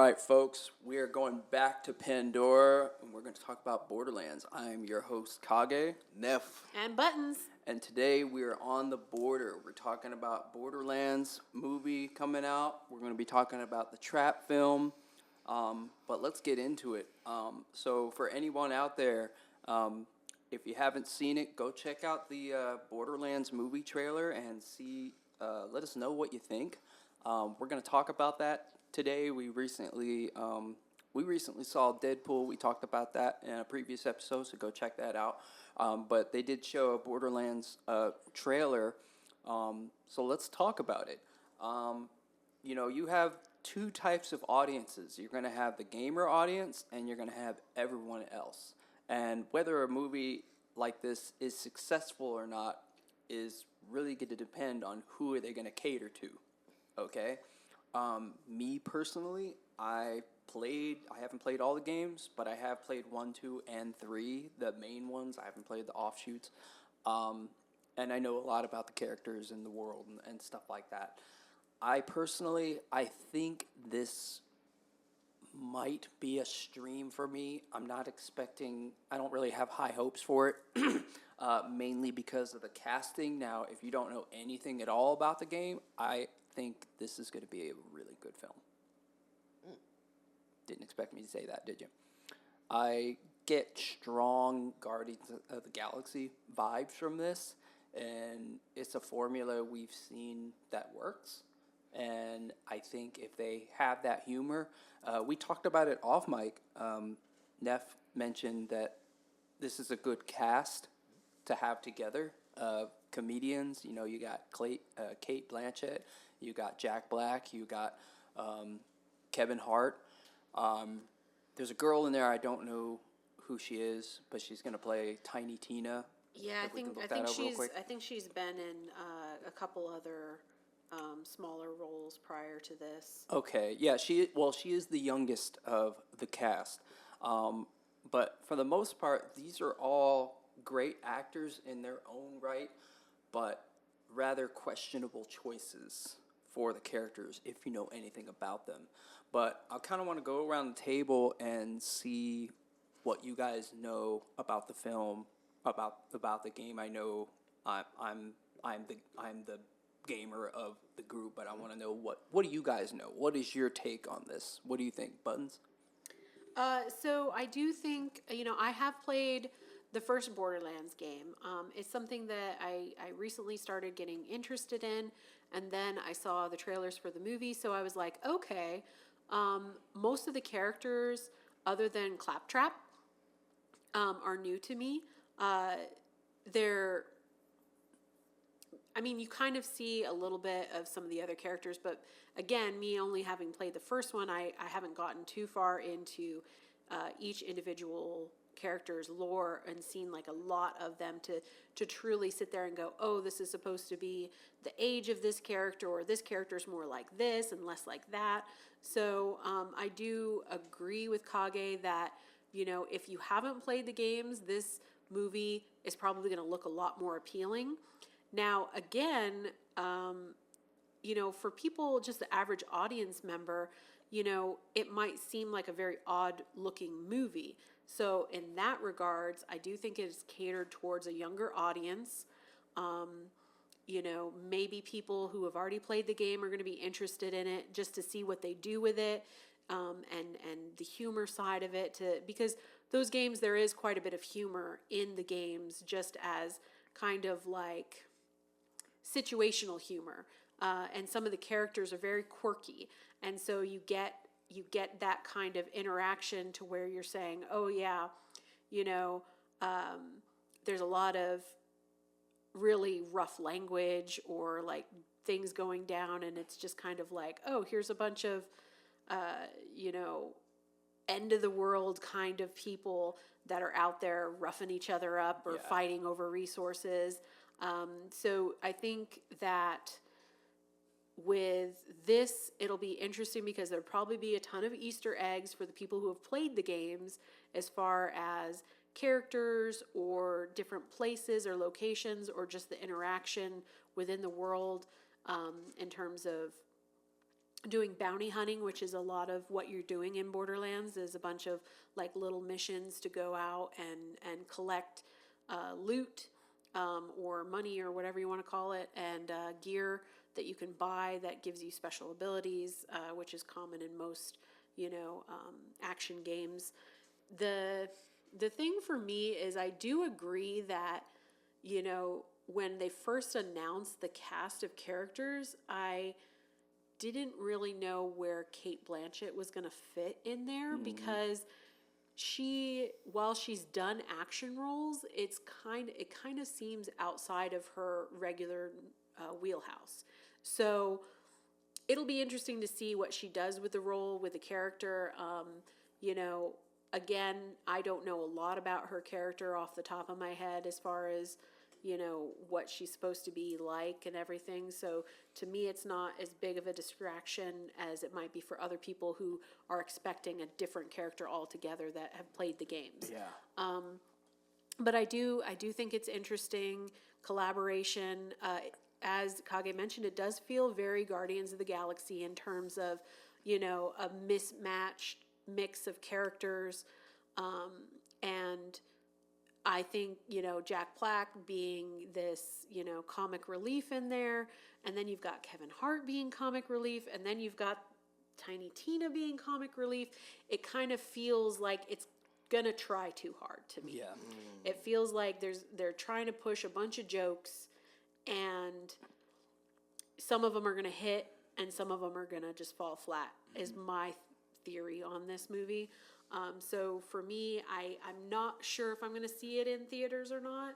right, folks, we are going back to Pandora, and we're going to talk about Borderlands. I'm your host, Kage. Neff. And Buttons. And today we are on the border. We're talking about Borderlands movie coming out. We're going to be talking about the Trap film, but let's get into it. So for anyone out there, if you haven't seen it, go check out the Borderlands movie trailer and see. Let us know what you think. We're going to talk about that today. We recently saw Deadpool. We talked about that in a previous episode, so go check that out. But they did show a Borderlands trailer, so let's talk about it. You have two types of audiences. You're going to have the gamer audience, and you're going to have everyone else. And whether a movie like this is successful or not is really going to depend on who are they going to cater to. Okay? Me personally, I haven't played all the games, but I have played 1, 2, and 3, the main ones. I haven't played the offshoots. And I know a lot about the characters in the world and stuff like that. I think this might be a stream for me. I don't really have high hopes for it, mainly because of the casting. Now, if you don't know anything at all about the game, I think this is going to be a really good film. Didn't expect me to say that, did you? I get strong Guardians of the Galaxy vibes from this, and it's a formula we've seen that works. And I think if they have that humor, we talked about it off mic. Neff mentioned that this is a good cast to have together. Comedians, you got Cate Blanchett, you got Jack Black, you got Kevin Hart. There's a girl in there, I don't know who she is, but she's gonna play Tiny Tina. Yeah, I think she's been in a couple other smaller roles prior to this. Okay, yeah, she is the youngest of the cast. But for the most part, these are all great actors in their own right, but rather questionable choices for the characters if you know anything about them. But I kind of want to go around the table and see what you guys know about the film, about the game. I know I'm the gamer of the group, but I want to know what do you guys know? What is your take on this? What do you think, Buttons? So I do think, I have played the first Borderlands game. It's something that I recently started getting interested in, and then I saw the trailers for the movie, so I was like, okay, most of the characters, other than Claptrap, are new to me. You kind of see a little bit of some of the other characters, but again, me only having played the first one, I haven't gotten too far into each individual character's lore and seen like a lot of them to truly sit there and go, oh, this is supposed to be the age of this character, or this character's more like this and less like that. So I do agree with Kage that, if you haven't played the games, this movie is probably going to look a lot more appealing. Now, again, for people, just the average audience member, it might seem like a very odd-looking movie. So in that regards, I do think it is catered towards a younger audience. Maybe people who have already played the game are going to be interested in it just to see what they do with it, and the humor side of it. Because those games, there is quite a bit of humor in the games, just as kind of like situational humor, and some of the characters are very quirky, and so you get that kind of interaction to where you're saying, oh yeah, there's a lot of really rough language or like things going down, and it's just kind of like, oh, here's a bunch of end of the world kind of people that are out there roughing each other up or fighting over resources. So I think that with this, it'll be interesting because there'll probably be a ton of Easter eggs for the people who have played the games, as far as characters or different places or locations, or just the interaction within the world, in terms of doing bounty hunting, which is a lot of what you're doing in Borderlands. There's a bunch of like little missions to go out and collect loot or money or whatever you want to call it, and gear that you can buy that gives you special abilities, which is common in most, action games. The thing for me is I do agree that, when they first announced the cast of characters, I didn't really know where Cate Blanchett was going to fit in there because while she's done action roles, it kind of seems outside of her regular wheelhouse. So it'll be interesting to see what she does with the role, with the character. Again, I don't know a lot about her character off the top of my head as far as, what she's supposed to be like and everything. So to me, it's not as big of a distraction as it might be for other people who are expecting a different character altogether that have played the games. Yeah. But I do think it's interesting collaboration. As Kage mentioned, it does feel very Guardians of the Galaxy in terms of, a mismatched mix of characters. And I think, Jack Black being this, comic relief in there. And then you've got Kevin Hart being comic relief. And then you've got Tiny Tina being comic relief. It kind of feels like it's going to try too hard to me. Yeah. It feels like they're trying to push a bunch of jokes, and some of them are going to hit and some of them are going to just fall flat, is my theory on this movie. So for me, I'm not sure if I'm going to see it in theaters or not.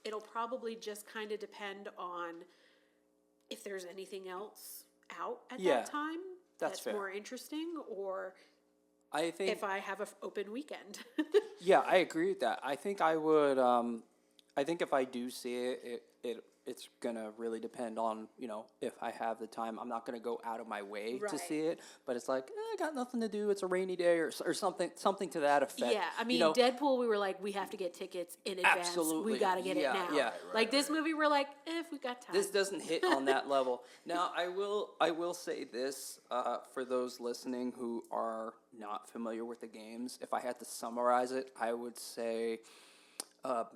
It'll probably just kind of depend on if there's anything else out at that time that's fair. more interesting, or I think if I have an open weekend. Yeah, I agree with that. I think I would. I think if I do see it, it's gonna really depend on if I have the time. I'm not gonna go out of my way to Right. see it, but it's like I got nothing to do. It's a rainy day or something to that effect. Yeah, I mean, Deadpool, we were like, we have to get tickets in advance. Absolutely. We got to get it now. Yeah. Like this movie, we're like, if we got time. This doesn't hit on that level. Now, I will say this for those listening who are not familiar with the games. If I had to summarize it, I would say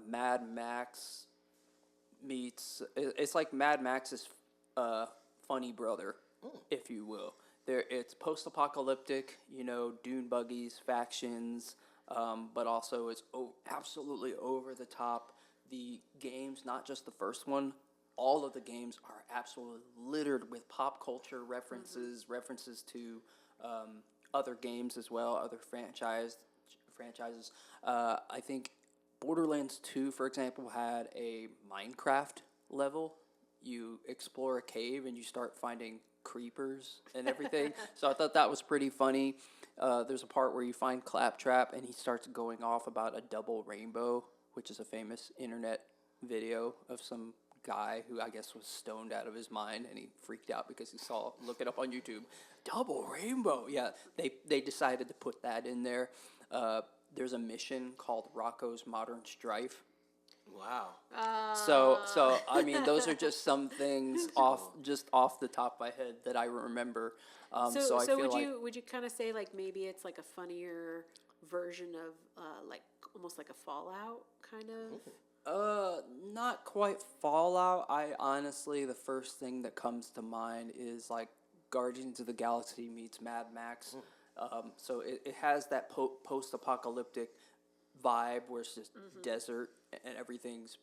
Mad Max meets. It's like Mad Max's funny brother, if you will. It's post-apocalyptic, dune buggies, factions, but also it's absolutely over the top. The games, not just the first one, all of the games are absolutely littered with pop culture references, references to other games as well, other franchises. I think Borderlands 2, for example, had a Minecraft level. You explore a cave and you start finding creepers and everything. So I thought that was pretty funny. There's a part where you find Claptrap and he starts going off about a double rainbow, which is a famous internet video of some guy who I guess was stoned out of his mind and he freaked out because he saw, look it up on YouTube, double rainbow. Yeah, they decided to put that in there. There's a mission called Rocco's Modern Strife. Wow. So I mean, those are just some things off the top of my head that I remember. So I feel would you kind of say like maybe it's like a funnier version of like almost like a Fallout kind of? Not quite Fallout. I honestly, the first thing that comes to mind is like Guardians of the Galaxy meets Mad Max. So it has that post-apocalyptic vibe where it's just desert and everything's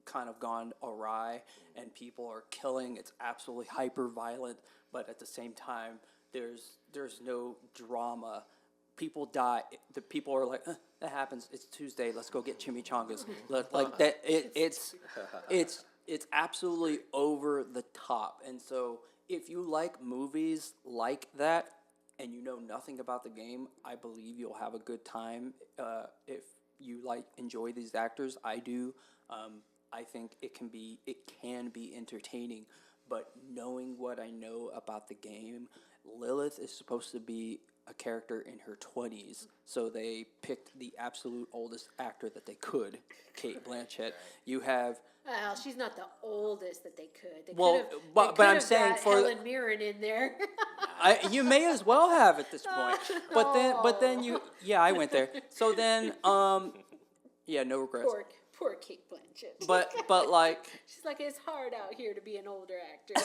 kind of gone awry and people are killing. It's absolutely hyper violent, but at the same time, there's no drama. People die. The people are like, that happens. It's Tuesday. Let's go get chimichangas. Like that. It's absolutely over the top. And so if you like movies like that and you know nothing about the game, I believe you'll have a good time. If you enjoy these actors, I do. I think it can be entertaining. But knowing what I know about the game, Lilith is supposed to be a character in her 20s, so they picked the absolute oldest actor that they could, Cate Blanchett. You have Well, she's not the oldest that they could. They Well, could've- but they I'm could've saying got for the- Helen Mirren in there. You may as well have at this point. But then you, yeah, I went there. So then, yeah, no regrets. Poor Kate Blanchett. But like, She's like, it's hard out here to be an older actor.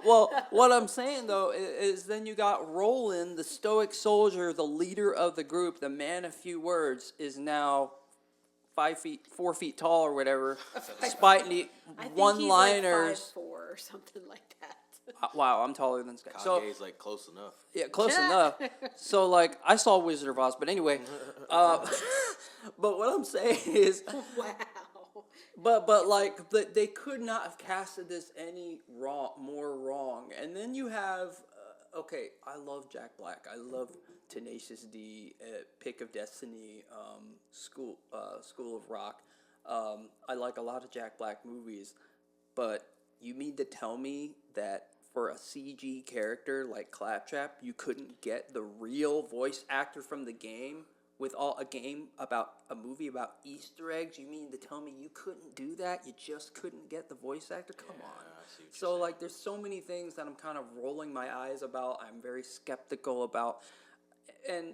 well, what I'm saying though is then you got Roland, the stoic soldier, the leader of the group, the man of few words, is now 4 feet tall or whatever, spiting I think one-liners. he's like 5'4" or something like that. Wow, I'm taller than this guy. So Kage's like close enough. yeah, close enough. So like, I saw Wizard of Oz, but anyway, but what I'm saying is, Wow. but like, they could not have casted this more wrong. And then you have, okay, I love Jack Black. I love Tenacious D, Pick of Destiny, School of Rock. I like a lot of Jack Black movies, but you mean to tell me that for a CG character like Claptrap, you couldn't get the real voice actor from the game with a movie about Easter eggs? You mean to tell me you couldn't do that? You just couldn't get the voice actor? Come on. So like, there's so many things that I'm kind of rolling my eyes about. I'm very skeptical about, and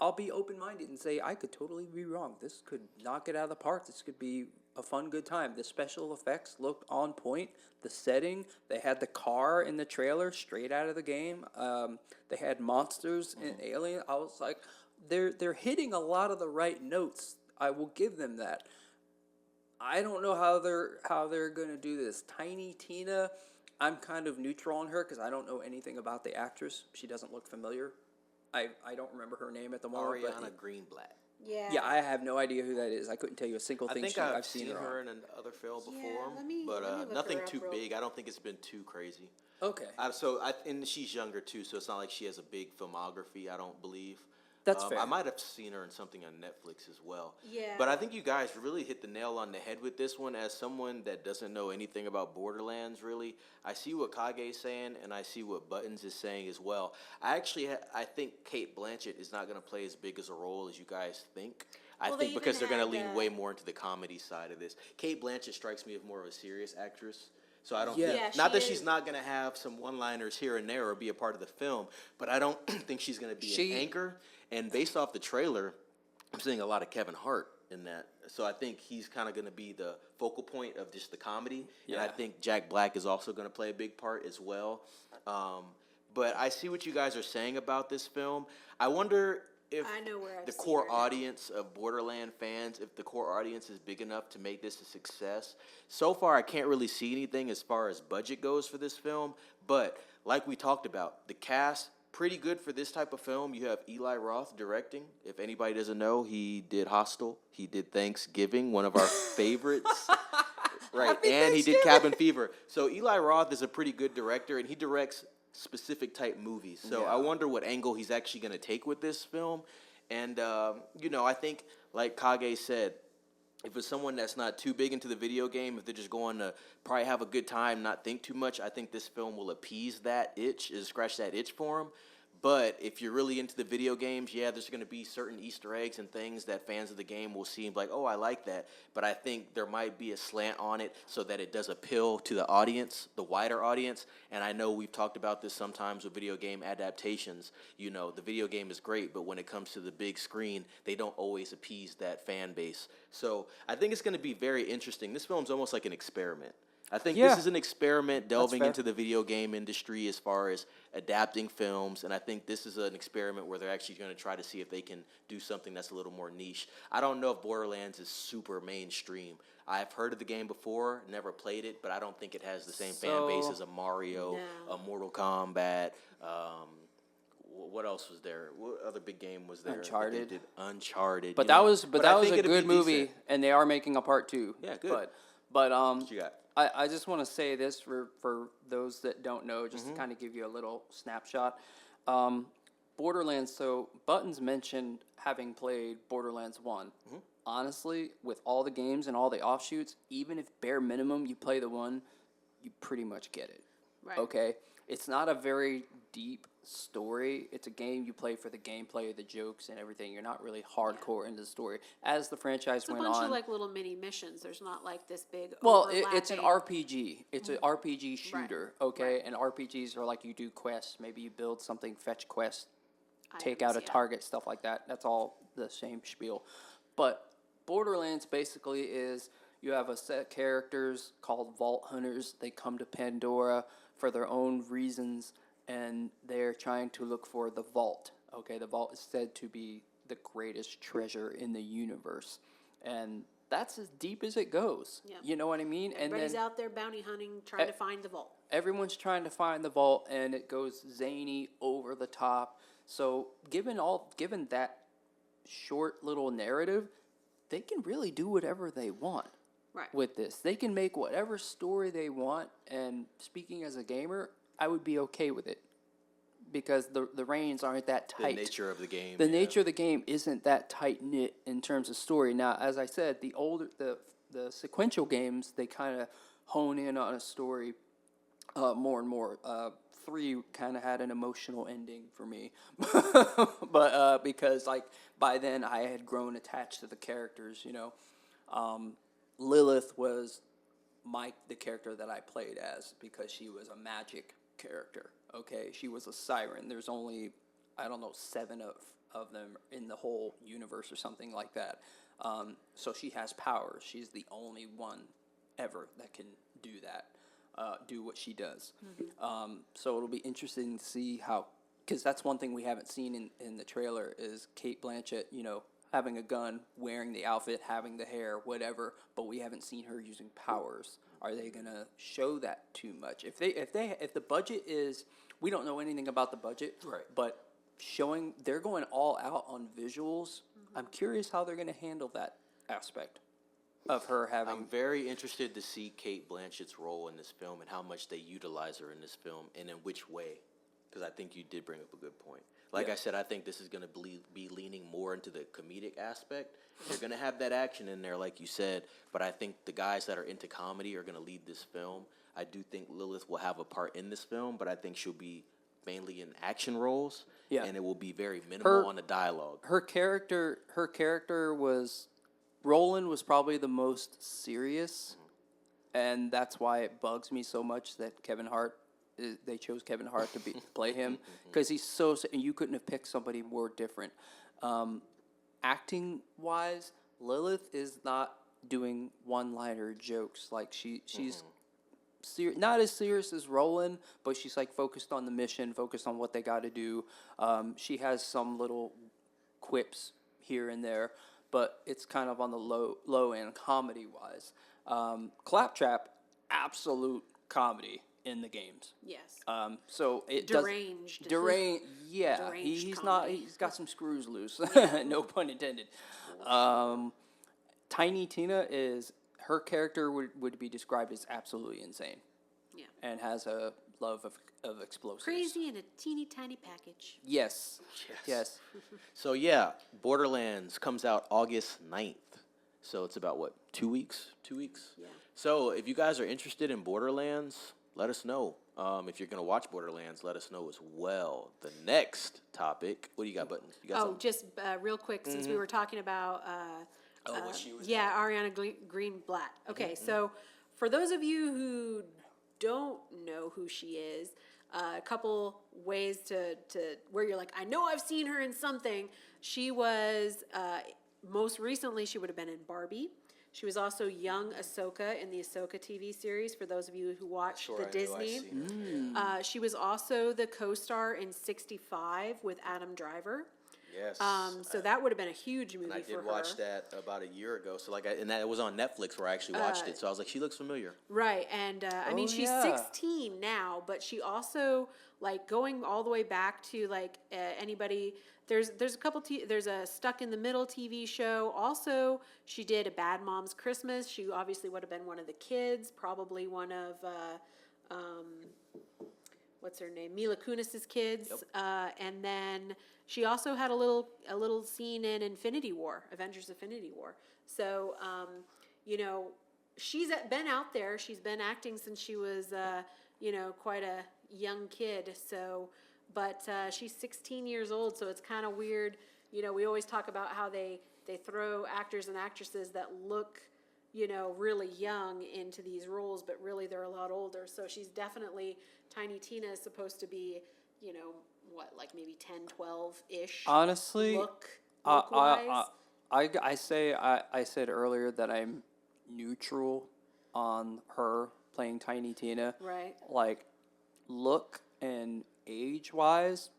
I'll be open-minded and say I could totally be wrong. This could knock it out of the park. This could be a fun, good time. The special effects looked on point. The setting, they had the car in the trailer straight out of the game. They had monsters and alien. I was like, they're hitting a lot of the right notes. I will give them that. I don't know how they're gonna do this. Tiny Tina, I'm kind of neutral on her because I don't know anything about the actress. She doesn't look familiar. I don't remember her name at the moment. Ariana Greenblatt. Yeah. I have no idea who that is. I couldn't tell you a single thing I think I've I've seen her on. in another film Yeah, before, let me but look nothing her up too real- big. I don't think it's been too crazy. Okay. And she's younger too, so it's not like she has a big filmography. I don't believe. That's fair. I might have seen her in something on Netflix as well. Yeah. But I think you guys really hit the nail on the head with this one. As someone that doesn't know anything about Borderlands, really, I see what Kage is saying, and I see what Buttons is saying as well. I think Cate Blanchett is not going to play as big as a role as you guys think. I Well, think they because even they're going to had, lean way more into the comedy side of this. Cate Blanchett strikes me as more of a serious actress. So I don't Yeah. think, Yeah, not she that is. she's not going to have some one-liners here and there or be a part of the film, but I don't think she's going to be an anchor. And based off the trailer, I'm seeing a lot of Kevin Hart in that. So I think he's kind of going to be the focal point of just the comedy. And I Yeah. think Jack Black is also going to play a big part as well. But I see what you guys are saying about this film. I wonder if I know where I've the seen core her now. audience of Borderland fans, if the core audience is big enough to make this a success. So far, I can't really see anything as far as budget goes for this film. But like we talked about, the cast, pretty good for this type of film. You have Eli Roth directing. If anybody doesn't know, he did Hostel. He did Thanksgiving, one of our favorites. Right, and he did Cabin Fever. So Eli Roth is a pretty good director, and he directs specific type movies. So I wonder what angle he's actually going to take with this film. And, I think, like Kage said, if it's someone that's not too big into the video game, if they're just going to probably have a good time, not think too much, I think this film will appease that itch, scratch that itch for them. But if you're really into the video games, there's going to be certain Easter eggs and things that fans of the game will see and be like, oh, I like that. But I think there might be a slant on it so that it does appeal to the audience, the wider audience. And I know we've talked about this sometimes with video game adaptations. The video game is great, but when it comes to the big screen, they don't always appease that fan base. So I think it's going to be very interesting. This film's almost like an experiment. I think this is an experiment delving fair. into the video game industry as far as adapting films, and I think this is an experiment where they're actually going to try to see if they can do something that's a little more niche. I don't know if Borderlands is super mainstream. I've heard of the game before, never played it, but I don't think it has the same fan base as a Mario, No. a Mortal Kombat. What else was there? What other big game was there? Uncharted. That they did? Uncharted. But that was I a think it'll be good movie, decent. and they are making a part 2. Yeah, good. But What you got? I just want to say this for those that don't know, just to kind of give you a little snapshot. Borderlands, so Buttons mentioned having played Borderlands 1. Honestly, with all the games and all the offshoots, even if bare minimum you play the 1, you pretty much get it. Right. Okay? It's not a very deep story. It's a game you play for the gameplay, the jokes, and everything. You're not really hardcore into the story. As the franchise It's a went bunch on, of like little mini missions. There's not like this big. well, it's an overlapping- RPG. It's an RPG shooter, okay? And RPGs are like you do quests. Maybe you build something, fetch quests, take out a items, yeah. target, stuff like that. That's all the same spiel. But Borderlands basically is you have a set of characters called Vault Hunters. They come to Pandora for their own reasons, and they're trying to look for the vault. Okay, the vault is said to be the greatest treasure in the universe. And that's as deep as it goes. Yeah. You know what I mean? Everybody's and then out there bounty hunting, trying to find the vault. everyone's trying to find the vault, and it goes zany, over the top. So given that short little narrative, they can really do whatever they want Right. with this. They can make whatever story they want, and speaking as a gamer, I would be okay with it because the reins aren't that The tight. nature of the game. The nature of the game isn't that tight knit in terms of story. Now, as I said, the sequential games, they kind of hone in on a story more and more. 3 kind of had an emotional ending for me, but because like by then I had grown attached to the characters. Lilith was the character that I played as because she was a magic character. Okay, she was a siren. There's only, I don't know, 7 of them in the whole universe or something like that. So she has powers. She's the only one ever that can do that, do what she does. So it'll be interesting to see how, because that's one thing we haven't seen in the trailer is Cate Blanchett, having a gun, wearing the outfit, having the hair, whatever, but we haven't seen her using powers. Are they gonna show that too much? If the budget is, we don't know anything about the budget, Right. but they're going all out on visuals. I'm curious how they're gonna handle that aspect of her having. I'm very interested to see Cate Blanchett's role in this film and how much they utilize her in this film and in which way. Because I think you did bring up a good point. Like I said, I think this is going to be leaning more into the comedic aspect. They're going to have that action in there, like you said, but I think the guys that are into comedy are going to lead this film. I do think Lilith will have a part in this film, but I think she'll be mainly in action roles, and it will be very minimal on the dialogue. Her character was, Roland was probably the most serious, and that's why it bugs me so much that they chose Kevin Hart to play him because he's so, and you couldn't have picked somebody more different. Acting wise, Lilith is not doing one-liner jokes like she's not as serious as Roland, but she's like focused on the mission, focused on what they got to do. She has some little quips here and there, but it's kind of on the low end comedy wise. Claptrap, absolute comedy in the games. Yes. So it Deranged. Yeah, Deranged he's not. comedy. He's got some screws loose. No pun intended. Tiny Tina her character would be described as absolutely insane. Yeah. And has a love of explosives. Crazy in a teeny tiny package. Yes. Yes. So yeah, Borderlands comes out August 9th. So it's about 2 weeks? 2 weeks? Yeah. So if you guys are interested in Borderlands, let us know. If you're going to watch Borderlands, let us know as well. The next topic, what do you got, Buttons? You got something? Just real quick, since we were talking about what she was Ariana Greenblatt. Okay, so for those of you who don't know who she is, a couple ways to where you're like, I know I've seen her in something. She was most recently she would have been in Barbie. She was also young Ahsoka in the Ahsoka TV series, for those of you who watch the Disney. She was also the co-star in 65 with Adam Driver. Yes. So that would have been a huge movie and I for her. did watch that about a year ago. So and that was on Netflix where I actually watched it. So I was like, she looks familiar. Right, and I mean, she's 16 now, but she also, like, going all the way back to, like, anybody, there's a couple, there's a Stuck in the Middle TV show. Also, she did A Bad Mom's Christmas. She obviously would have been one of the kids, probably one of, what's her name, Mila Kunis's kids. Yep. And then she also had a little scene in Avengers Infinity War. So, she's been out there. She's been acting since she was, quite a young kid. So, but she's 16 years old, so it's kind of weird. You know, we always talk about how they throw actors and actresses that look, you know, really young into these roles, but really they're a lot older. So she's definitely, Tiny Tina is supposed to be, you know, what, like maybe 10, 12-ish. Honestly, look-wise. I said earlier that I'm neutral on her playing Tiny Tina. Right. Like, look and age-wise,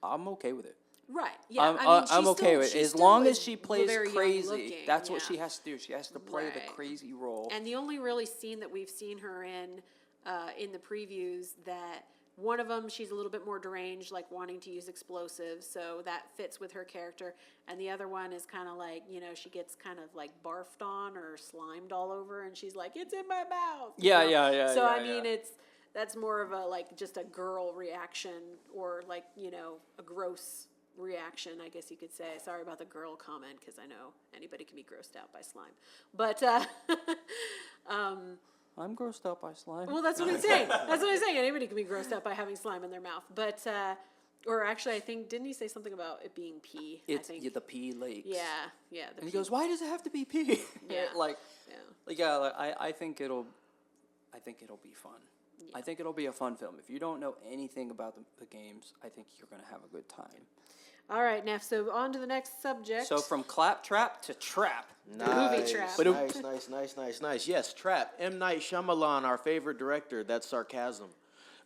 I'm okay with it. Right. Yeah. I mean, I'm okay with it as long as she plays very crazy. young-looking, That's what yeah. she has to do. She has to play the Right. crazy role. And the only really scene that we've seen her in the previews, that one of them, she's a little bit more deranged, like wanting to use explosives, so that fits with her character. And the other one is kind of like, you know, she gets kind of like barfed on or slimed all over, and she's like, "It's in my mouth." Yeah, you know? yeah. So yeah, I mean, yeah. that's more of a like just a girl reaction, or like, you know, a gross reaction, I guess you could say. Sorry about the girl comment, because I know anybody can be grossed out by slime. But I'm grossed out by slime. well, that's what I'm saying. That's what I'm saying. Anybody can be grossed out by having slime in their mouth. But or actually, I think, didn't he say something about it being pee? It's I think. the pea lakes. Yeah. The And he pee. goes, "Why does it have to be pea?" Yeah. like, Yeah. like, I think it'll be fun. I think it'll be a fun film. If you don't know anything about the games, I think you're gonna have a good time. All right, Neff. So on to the next subject. So from claptrap to trap. movie Trap. Nice. Yes, Trap. M. Night Shyamalan, our favorite director. That's sarcasm.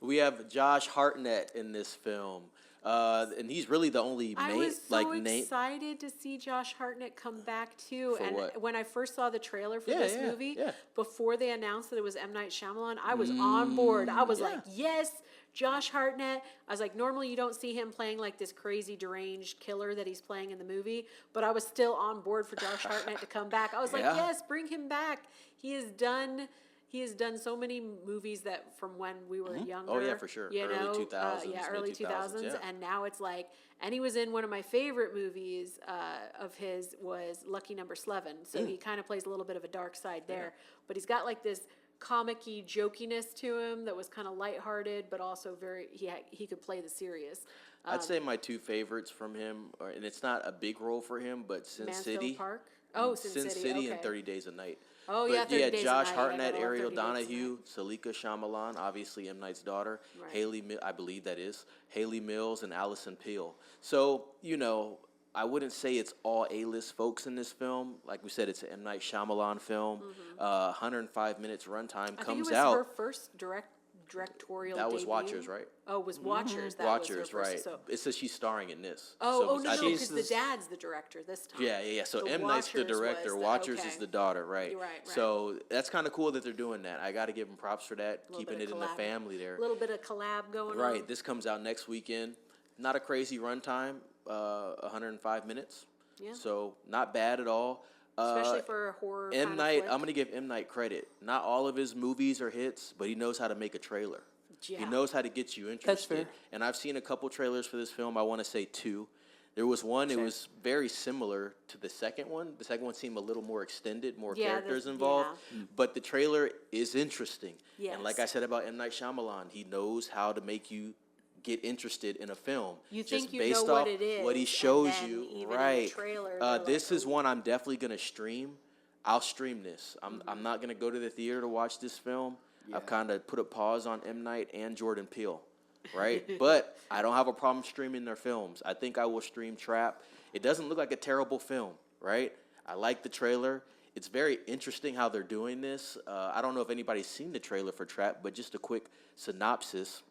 We have Josh Hartnett in this film, and he's really the only I main was so name. excited to see Josh Hartnett come back too. For and what? when I first saw the trailer for Yeah, this yeah, movie, yeah. before they announced that it was M. Night Shyamalan, I was on board. I was yeah. like, yes, Josh Hartnett. I was like, normally you don't see him playing like this crazy deranged killer that he's playing in the movie, but I was still on board for Josh Hartnett to come back. I was like, Yeah. yes, bring him back. He has done so many movies that from when we were younger. Oh, yeah, for sure. You Early know, 2000s, early mid 2000s, yeah. and now it's like, and he was in one of my favorite movies of his was Lucky Number 11. So he kind of plays a little bit of a dark side there, but he's got like this comic-y jokiness to him that was kind of lighthearted, but also very he could play the serious. I'd say my two favorites from him, and it's not a big role for him, but Sin Mansfield City. Park. Oh, Sin City, and okay. 30 Days a Night. Oh, But yeah, 30 Days a Josh Night. I Hartnett, love Ariel 30 Days a Donahue, Salika Shyamalan, obviously M. Night's daughter, Right. I believe that is, Haley Mills, and Allison Peel. So, you know, I wouldn't say it's all A-list folks in this film. Like we said, it's an M. Night Shyamalan film. 105 minutes runtime I think it comes was out. her first directorial That was debut. Watchers, right? Oh, it was Watchers. That Watchers, was her right. first, so. It says she's starring in this. Oh, So no, I think- because the dad's the director this time. Yeah. So The M. Night's the Watchers was director. the- Watchers okay. is the daughter, right? Right. So that's kind of cool that they're doing that. I got to give them props for that, Little keeping bit it of in the collab. family there. A little bit of collab going on. Right. This comes out next weekend. Not a crazy runtime, 105 minutes. Yeah. So not bad at all. Especially for a horror M. kind Night, of flick. I'm going to give M. Night credit. Not all of his movies are hits, but he knows how to make a trailer. He Yeah. knows how to get you interested. fair. And I've seen a couple trailers for this film. I want to say 2. There was one, it was very similar to the second one. The second one seemed a little more extended, more Yeah, characters the- involved. yeah. But the trailer is interesting. And like I Yes. said about M. Night Shyamalan, he knows how to make you get interested in a film. You just think you based know what off it is, what he and shows then you. even in the Right. trailer, you're This like, is one I'm definitely going to stream. I'll stream this. I'm not going to go to the theater to watch this film. I've kind of put a pause on M. Night and Jordan Peele, right? But I don't have a problem streaming their films. I think I will stream Trap. It doesn't look like a terrible film, right? I like the trailer. It's very interesting how they're doing this. I don't know if anybody's seen the trailer for Trap, but just a quick synopsis.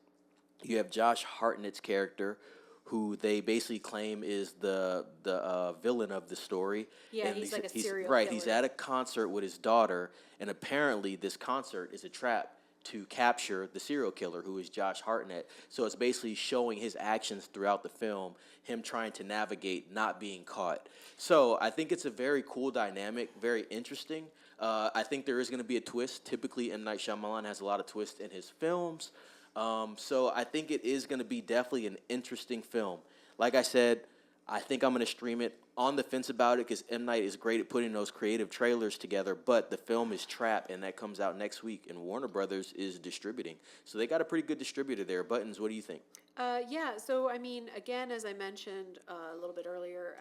You have Josh Hartnett's character, who they basically claim is the villain of the story. Yeah, And he's like a serial right. He's killer. at a concert with his daughter, and apparently this concert is a trap to capture the serial killer, who is Josh Hartnett. So it's basically showing his actions throughout the film, him trying to navigate not being caught. So I think it's a very cool dynamic, very interesting. I think there is going to be a twist. Typically, M. Night Shyamalan has a lot of twists in his films. So I think it is going to be definitely an interesting film. Like I said, I think I'm going to stream it. On the fence about it because M. Night is great at putting those creative trailers together, but the film is Trap, and that comes out next week, and Warner Brothers is distributing. So they got a pretty good distributor there. Buttons, what do you think? Yeah, so I mean, again, as I mentioned a little bit earlier,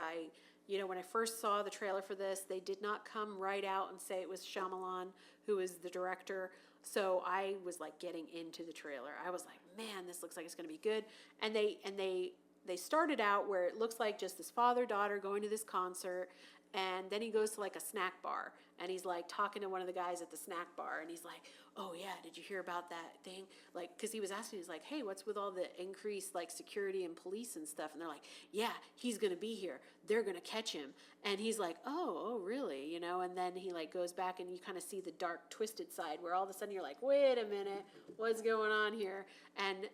when I first saw the trailer for this, they did not come right out and say it was Shyamalan who is the director. So I was like getting into the trailer. I was like, man, this looks like it's going to be good. And they started out where it looks like just this father-daughter going to this concert, and then he goes to like a snack bar, and he's like talking to one of the guys at the snack bar, and he's like, oh yeah, did you hear about that thing? Like, because he was asking, he's like, hey, what's with all the increased like security and police and stuff? And they're like, yeah, he's gonna be here, they're gonna catch him. And he's like, oh really, and then he like goes back, and you kind of see the dark twisted side where all of a sudden you're like, wait a minute, what's going on here? And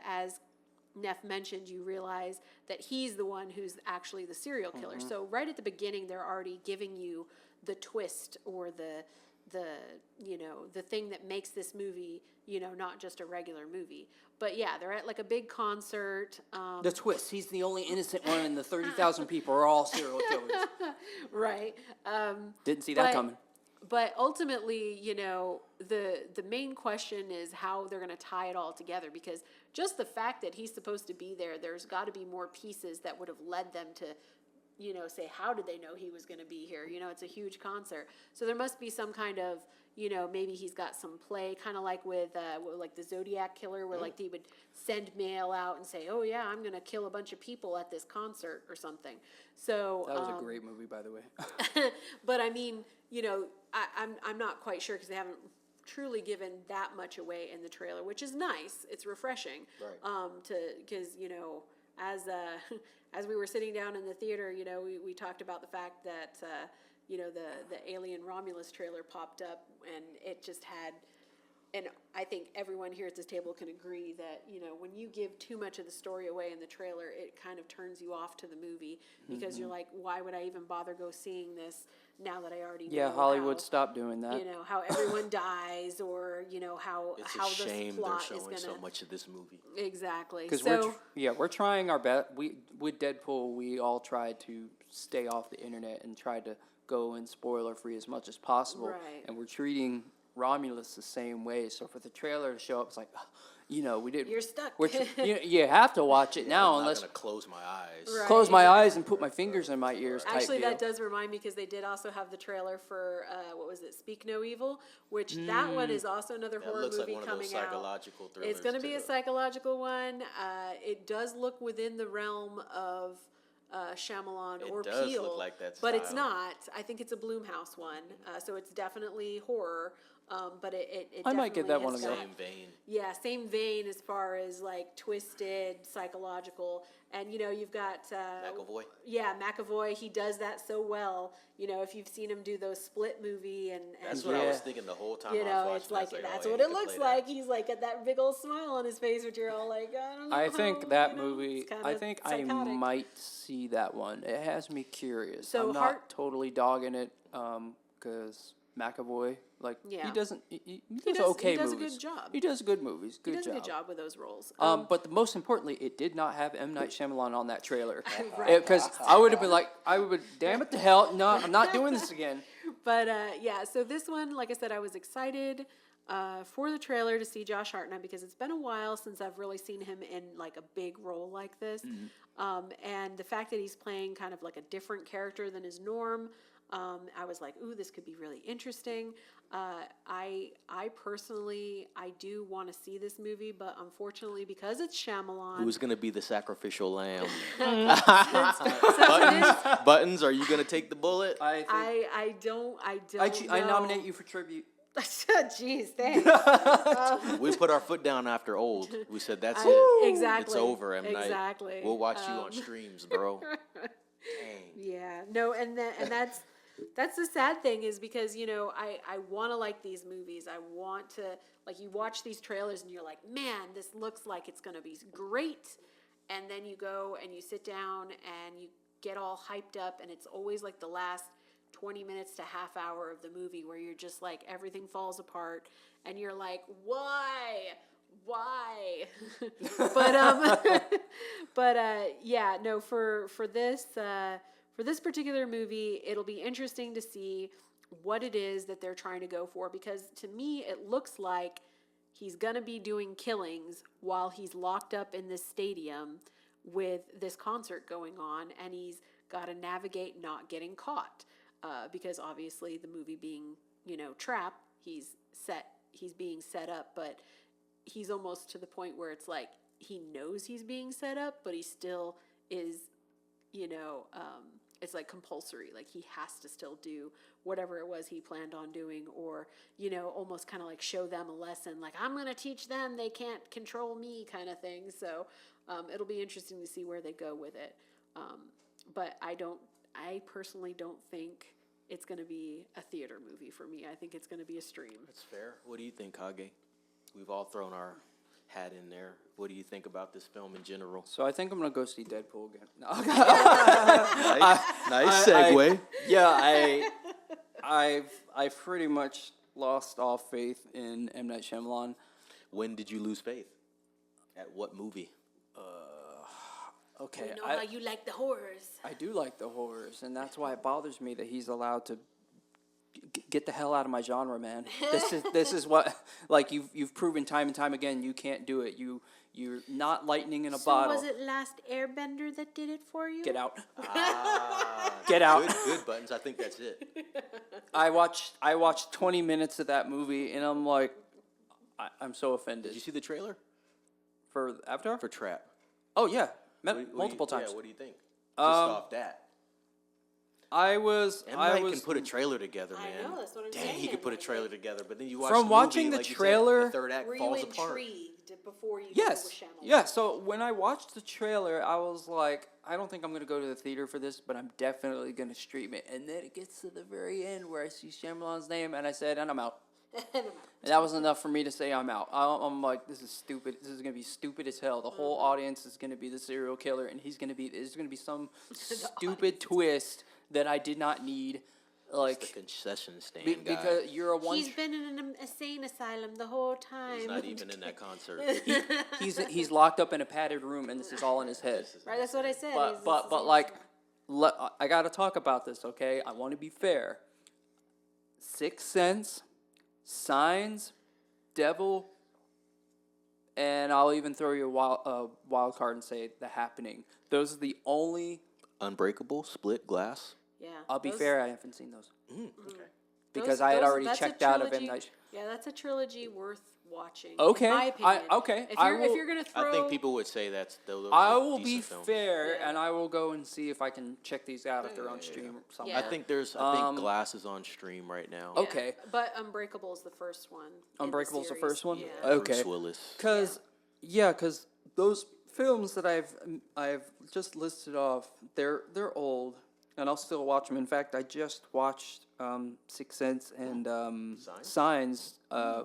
as Neff mentioned, you realize that he's the one who's actually the serial killer. Mm-hmm. So right at the beginning, they're already giving you the twist or the thing that makes this movie, not just a regular movie. But yeah, they're at like a big concert. The twist, he's the only innocent one, and the 30,000 people are all serial killers. Right. Didn't see that coming. But ultimately, the main question is how they're going to tie it all together, because just the fact that he's supposed to be there, there's got to be more pieces that would have led them to, say, how did they know he was going to be here? It's a huge concert. So there must be some kind of, maybe he's got some play, kind of like with like the Zodiac Killer, where like he would send mail out and say, oh yeah, I'm going to kill a bunch of people at this concert or something. So that was a great movie, by the way. But I mean, I'm not quite sure because they haven't truly given that much away in the trailer, which is nice. It's refreshing. Right. Because as we were sitting down in the theater, we talked about the fact that the Alien Romulus trailer popped up, and it just had. And I think everyone here at this table can agree that, when you give too much of the story away in the trailer, it kind of turns you off to the movie, because you're like, why would I even bother go seeing this now that I already know? Yeah, Hollywood, stop doing that. How everyone dies, or, how it's how a shame the plot they're is showing going to... so much of this movie. Exactly. Because we're trying our best. With Deadpool, we all tried to stay off the internet and tried to go in spoiler-free as much as possible. Right. And we're treating Romulus the same way. So for the trailer to show up, it's like, we did. You're stuck. You have to watch it now, I'm unless not gonna close my eyes. Right. Close my eyes and put my fingers in my ears. Actually, type that deal. does remind me, because they did also have the trailer for what was it, Speak No Evil, which that one is also another horror looks movie like one of those coming out. psychological thrillers. It's going to be a psychological one. It does look within the realm of Shyamalan or does Peele, look like that but it's style. not. I think it's a Blumhouse one, so it's definitely horror. But it I might get that definitely one has again. got- Same vein. Yeah, same vein as far as like twisted, psychological, and you've got McAvoy. Yeah, McAvoy. He does that so well. If you've seen him do those Split movie, and That's what I was thinking the whole time. I was watching. it's like I was that's oh, what he it could looks play like. that. He's like got that big old smile on his face, which you're all like, I don't know. I think how, that movie. it's kinda I think psychotic. I might see that one. It has me curious. So I'm not totally dogging it, because McAvoy, like, Yeah. he does does- okay he does a movies. good job. He does good movies. He Good does job. a good job with those roles. But most importantly, it did not have M. Night Shyamalan on that trailer. Right. Because I would have been like, damn it to hell, no, I'm not doing this again. But yeah, so this one, like I said, I was excited for the trailer to see Josh Hartnett, because it's been a while since I've really seen him in like a big role like this. And the fact that he's playing kind of like a different character than his norm, I was like, ooh, this could be really interesting. I personally, I do want to see this movie, but unfortunately, because it's Shyamalan. Who's gonna be the sacrificial lamb? So Buttons, are you gonna take the bullet? I don't I nominate you for tribute. Jeez, thanks. We put our foot down after Old. We said that's it. Exactly. It's over, M. Night. Exactly. We'll watch you on streams, bro. Dang. Yeah. No, and that's the sad thing, is because, I want to like these movies. I want to, like, you watch these trailers and you're like, man, this looks like it's going to be great. And then you go and you sit down and you get all hyped up, and it's always like the last 20 minutes to half hour of the movie where you're just like, everything falls apart and you're like, why? why? but yeah, no, for this particular movie, it'll be interesting to see what it is that they're trying to go for, because to me it looks like he's going to be doing killings while he's locked up in this stadium with this concert going on, and he's got to navigate not getting caught, because obviously the movie being, Trap, he's being set up, but he's almost to the point where it's like he knows he's being set up, but he still is, it's like compulsory. Like he has to still do whatever it was he planned on doing, or, almost kind of like show them a lesson. Like, I'm going to teach them, they can't control me, kind of thing. So it'll be interesting to see where they go with it. But I personally don't think it's going to be a theater movie for me. I think it's going to be a stream. That's fair. What do you think, Kage? We've all thrown our hat in there. What do you think about this film in general? So I think I'm gonna go see Deadpool again. No. Nice segue. I've pretty much lost all faith in M. Night Shyamalan. When did you lose faith? At what movie? Okay, We know how you like the horrors. I do like the horrors, and that's why it bothers me that he's allowed to get the hell out of my genre, man. This is what, like, you've proven time and time again you can't do it. You're not lightning in a bottle. So was it Last Airbender that did it for you? Get out. Get out. Good buttons. I think that's it. I watched 20 minutes of that movie, and I'm like, I'm so offended. Did you see the trailer For Avatar? for Trap? Oh yeah, What multiple times. Yeah. What do you think? Just off that. M. Night can put a trailer together, man. I know, that's what I'm Dang, saying. he could put a trailer together, but then you watch From the watching movie, the like you said, trailer- the third act Were you falls apart. intrigued before you Yes. with Shyamalan? Yeah, so when I watched the trailer, I was like, I don't think I'm going to go to the theater for this, but I'm definitely going to stream it. And then it gets to the very end where I see Shyamalan's name, and I said, and I'm out. And that was enough for me to say I'm out. I'm like, this is stupid. This is going to be stupid as hell. The whole audience is going to be the serial killer, and there's going to be some stupid twist that I did not need. Like, It's the concession stand guy. because you're a one. He's been in an insane asylum the whole time. He's not even in that concert. He's locked up in a padded room, and this is all in his head. Right, that's what I said. But like, I got to talk about this, okay? I want to be fair. Sixth Sense, Signs, Devil, and I'll even throw you a wild card and say The Happening. Those are the only. Unbreakable, Split, Glass. Yeah. I'll be fair, I haven't seen those. Okay. Because I had already checked out of M. Night. Yeah, that's a trilogy worth watching. Okay, In my opinion. If you're gonna throw, I think people would say that's those. I will be decent films. fair, Yeah. and I will go and see if I can check these out if they're on stream somewhere. Yeah. I think Glass is on stream right now. Yeah, Okay. But Unbreakable is the first one. Unbreakable's the first one? Yeah. Okay. Bruce Willis. Because those films that I've just listed off, they're old, and I'll still watch them. In fact, I just watched Sixth Sense and Signs a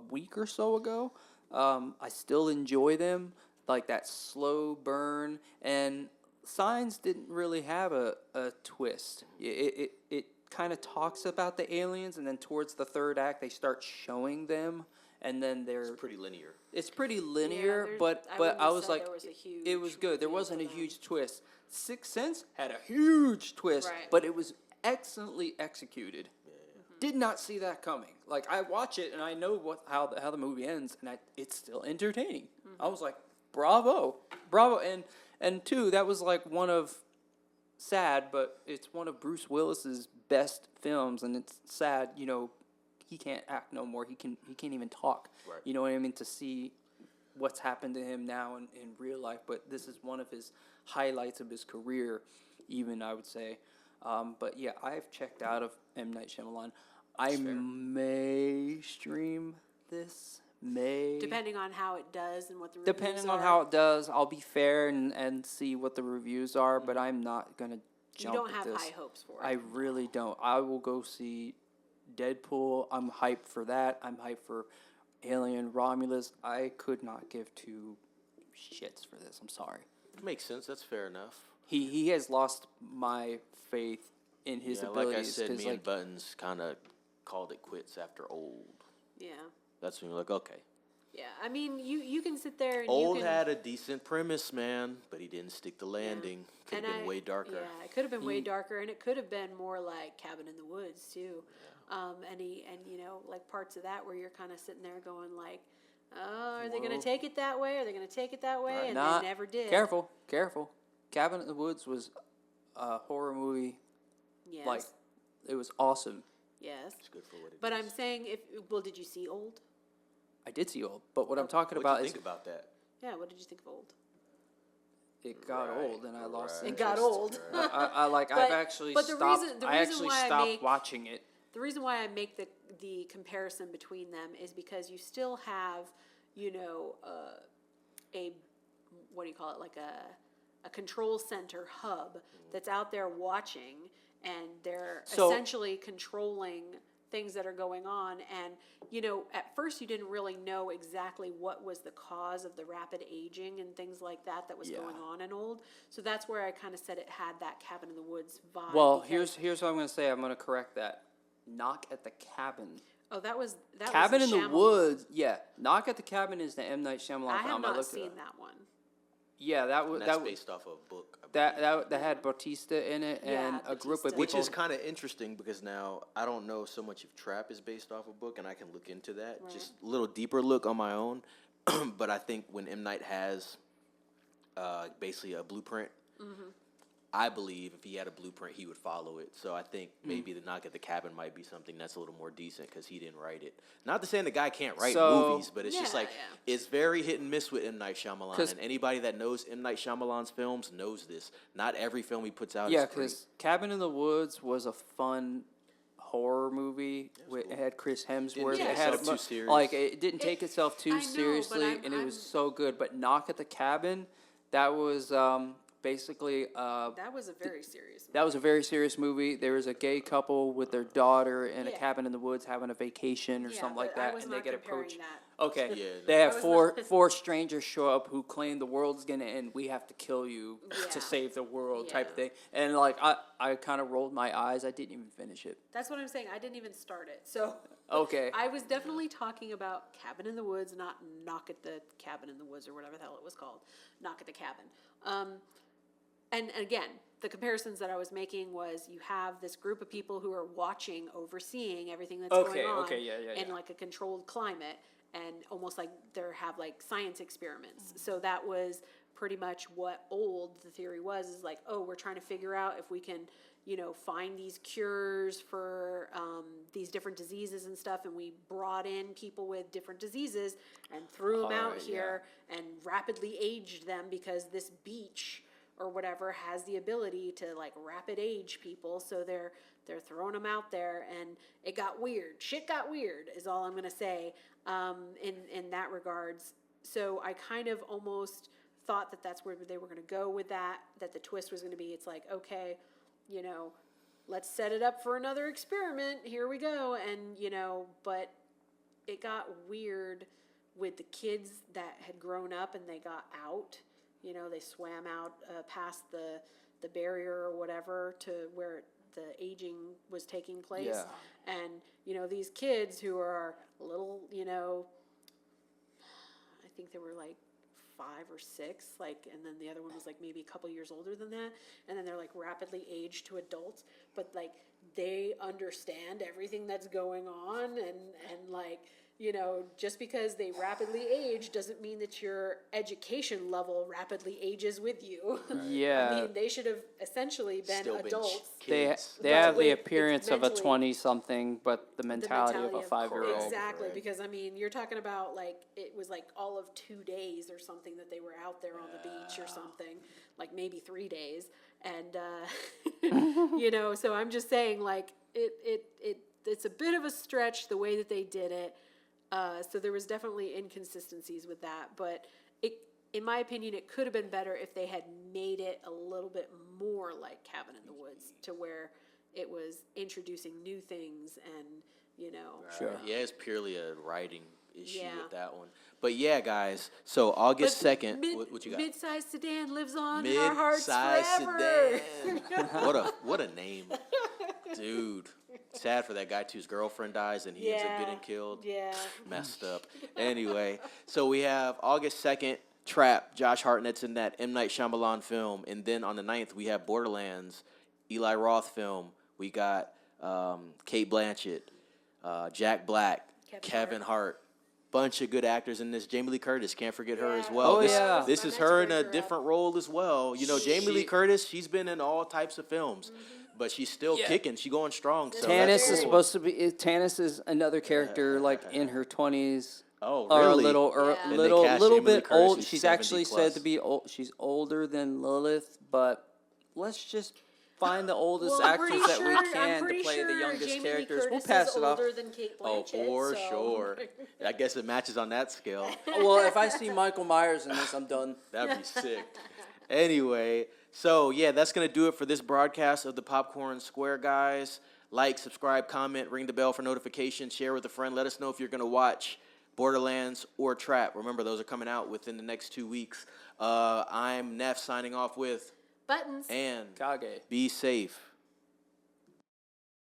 week or so ago. I still enjoy them, like that slow burn. And Signs didn't really have a twist. It kind of talks about the aliens, and then towards the third act, they start showing them. And then It's pretty linear. it's pretty linear, there's- but I wouldn't I have was said like, there was a huge it was good. There reveal wasn't a to that. huge twist. Sixth Sense had a huge twist, Right. but it was excellently executed. Did not see that coming. Like, I watch it and I know how the movie ends, and it's still entertaining. I was like, bravo, and two, that was like one of sad, but it's one of Bruce Willis's best films, and it's sad, he can't act no more. He can't even talk. Right. You know what I mean? To see what's happened to him now in real life, but this is one of his highlights of his career, even, I would say. But yeah, I've checked out of M. Night Shyamalan. I may stream this. Depending on how it does and what the reviews Depending are. on how it does, I'll be fair and see what the reviews are, but I'm not going to You jump don't at have this. high hopes for it. I really don't. I will go see Deadpool. I'm hyped for that. I'm hyped for Alien Romulus. I could not give two shits for this. I'm sorry. Makes sense. That's fair enough. He has lost my faith in his abilities. Like I said, 'cause, me and Buttons kind of called it quits after Old. Yeah. That's when you're like, okay. Yeah, I mean, you can sit there and Old you can, had a decent premise, man, but he didn't stick the landing. Could have been way darker. Yeah, it could have been way darker, and it could have been more like Cabin in the Woods too. And you know, like parts of that where you're kind of sitting there going like, oh, are they going to take it that way? Are they going to take it that way? And they never did. Careful. Cabin in the Woods was a horror movie. Yes. Like, it was awesome. Yes. It's good for what it But is. I'm saying, did you see Old? I did see Old, but what I'm talking What'd about you is think about that? Yeah, what did you think of Old? it got old and I lost It interest. got old. I've actually but the stopped. reason I actually why I stopped make- watching it. The reason why I make the comparison between them is because you still have, you know, a what do you call it, like a control center hub that's out there watching, and they're essentially controlling things that are going on. And, you know, at first you didn't really know exactly what was the cause of the rapid aging and things like that was going on in Old. So that's where I kind of said it had that Cabin in the Woods vibe. Well, because- here's what I'm going to say. I'm going to correct that. Knock at the Cabin. Oh, that was Cabin in the Shyamalan. Woods. Yeah, Knock at the Cabin is the M. Night Shyamalan I film. have not looked seen it up. that one. Yeah, that was That's based off of a book. I that had Bautista in it and Yeah, a group of Bautista. people. Which is kind of interesting because now I don't know so much if Trap is based off a book, and I can look into that. Right. Just a little deeper look on my own. But I think when M. Night has basically a blueprint, I believe if he had a blueprint, he would follow it. So I think maybe the Knock at the Cabin might be something that's a little more decent because he didn't write it. Not to say the guy can't write So- movies, but it's just Yeah, like yeah. it's very hit and miss with M. Night Shyamalan. 'Cause- And anybody that knows M. Night Shyamalan's films knows this. Not every film he puts out Yeah, is great. because Cabin in the Woods was a fun horror movie. It had Chris Hemsworth. take It had itself too serious. like it didn't take itself I too know, but seriously, and it was so good. But Knock at the Cabin, that was basically That was a very serious movie. that was a very serious movie. There was a gay couple with their daughter in a Yeah. cabin in the woods having a vacation or Yeah, something like but I that, was and they not get comparing approached. that. Okay, Yeah, they have was four strangers show up who claim the world's gonna end. We have to kill you Yeah. to save the world, type Yeah. thing. And like I kind of rolled my eyes. I didn't even finish it. That's what I'm saying. I didn't even start it. So Okay. I was definitely talking about Cabin in the Woods, not Knock at the Cabin in the Woods or whatever the hell it was called. Knock at the Cabin. And again, the comparisons that I was making was you have this group of people who are watching, overseeing everything that's Okay, going on okay, yeah, in yeah. like a controlled climate, and almost like they have like science experiments. So that was pretty much what Old, the theory was, is like, oh, we're trying to figure out if we can, you know, find these cures for these different diseases and stuff, and we brought in people with different diseases and threw them out Alright, here and rapidly aged them because this beach or whatever has the ability to like rapid age people, so they're throwing them out there, and it got weird. Shit got weird is all I'm gonna say in that regards. So I kind of almost thought that that's where they were gonna go with that the twist was gonna be, it's like, okay, you know, let's set it up for another experiment. Here we go, and you know, but it got weird with the kids that had grown up and they got out. You know, they swam out past the barrier or whatever to where the aging was taking place. Yeah. And, you know, these kids who are little, you know, I think they were like 5 or 6, like, and then the other one was like maybe a couple years older than that. And then they're like rapidly aged to adults, but like they understand everything that's going on, and like, you know, just because they rapidly age doesn't mean that your education level rapidly ages with you. Yeah. I mean, they should have essentially been Still been adults. kids. They But have the with- appearance of a mentally- 20-something, but the The mentality of a 5-year-old. Exactly, Right. because I mean, you're talking about like, it was like all of 2 days or something that they were out there on the beach or something, like maybe 3 days. And, you know, so I'm just saying, like, it's a bit of a stretch the way that they did it. So there was definitely inconsistencies with that, but in my opinion, it could have been better if they had made it a little bit more like Cabin in the Woods, to where it was introducing new things and, you know. Sure. Yeah, it's purely a writing issue Yeah. with that one. But yeah, guys. So August 2nd, what you got? Mid-sized sedan lives on in our hearts Mid-size forever. sedan. What a name. Dude, sad for that guy too. His girlfriend dies and he ends up getting killed. Yeah. Messed up. Anyway, so we have August 2nd, Trap. Josh Hartnett's in that M. Night Shyamalan film. And then on the 9th, we have Borderlands, Eli Roth film. We got Cate Blanchett, Jack Black, Kevin Hart. Bunch of good actors in this. Jamie Lee Curtis, can't forget her as well. Oh, yeah. This is her in a different role as well. You know, Jamie Lee Curtis, she's been in all types of films, but she's still kicking. She's going strong. So Tanis is supposed to be. Tanis is another character like in her 20s. Oh, Or a really? little, And they little cast Jamie Lee bit Curtis, old. who's She's 70 actually plus. said to be old. She's older than Lilith, but let's just find the oldest actress that we can to play the youngest characters. We'll pass it off. Older than Cate Blanchett, For so. sure. I guess it matches on that scale. Well, if I see Michael Myers in this, I'm done. That'd be sick. Anyway, so yeah, that's going to do it for this broadcast of the Popcorn Square, guys. Like, subscribe, comment, ring the bell for notifications, share with a friend. Let us know if you're going to watch Borderlands or Trap. Remember, those are coming out within the next 2 weeks. I'm Neff signing off with Buttons. and Kage. be safe.